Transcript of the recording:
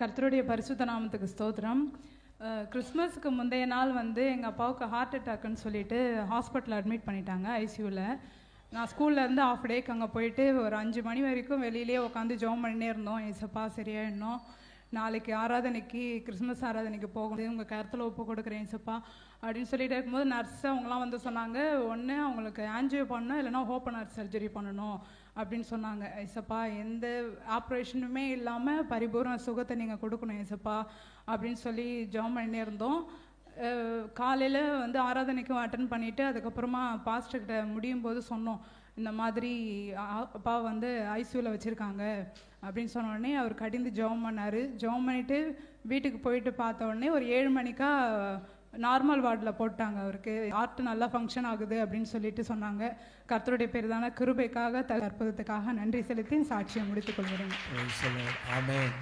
கர்த்தருடைய பரிசுத்த நாமத்துக்கு ஸ்தோத்திரம். கிறிஸ்மஸுக்கு முந்தைய நாள் வந்து எங்கள் அப்பாவுக்கு ஹார்ட் அட்டாக்குன்னு சொல்லிட்டு ஹாஸ்பிட்டலில் அட்மிட் பண்ணிட்டாங்க ஐசியூவில். நான் ஸ்கூல்லேருந்து ஆஃப் டேக்கு அங்கே போயிட்டு ஒரு 5 மணி வரைக்கும் வெளியிலே உட்காந்து ஜெபம் பண்ணினே இருந்தோம். ஏசப்பா சரியாயிடணும், நாளைக்கு ஆராதனைக்கு கிறிஸ்மஸ் ஆராதனைக்கு போகணும், உங்கள் கருத்தில் ஒப்பு கொடுக்குறேன் ஏசப்பா அப்படின்னு சொல்லிட்டு இருக்கும்போது நர்ஸ் அவங்களாம் வந்து சொன்னாங்க, ஒன்று அவங்களுக்கு ஆன்ஜியோ பண்ணணும் இல்லைனா ஓப்பனர் சர்ஜரி பண்ணணும் அப்படின்னு சொன்னாங்க. ஏசப்பா எந்த ஆப்ரேஷனுமே இல்லாமல் பரிபூர்ண சுகத்தை நீங்கள் கொடுக்கணும் ஏசப்பா அப்படின்னு சொல்லி ஜெபம் பண்ணினே இருந்தோம். காலையில் வந்து ஆராதனைக்கும் அட்டன் பண்ணிவிட்டு அதுக்கப்புறமா பாஸ்டர்கிட்ட முடியும் போது சொன்னோம், இந்த மாதிரி அப்பா வந்து ஐசியூவில் வச்சுருக்காங்க அப்படின்னு சொன்ன உடனே அவர் கடிந்து ஜெபம் பண்ணார். ஜெபம் பண்ணிவிட்டு வீட்டுக்கு போயிட்டு பார்த்த உடனே ஒரு 7 மணிக்கா நார்மல் வார்டில் போட்டாங்க. அவருக்கு ஹார்ட் நல்லா ஃபங்க்ஷன் ஆகுது அப்படின்னு சொல்லிட்டு சொன்னாங்க. கர்த்தருடைய பெரிதான கிருபைக்காக அற்புதத்துக்காக நன்றி செலுத்தி சாட்சியை முடித்துக் கொள்கிறேன். ஆமென்.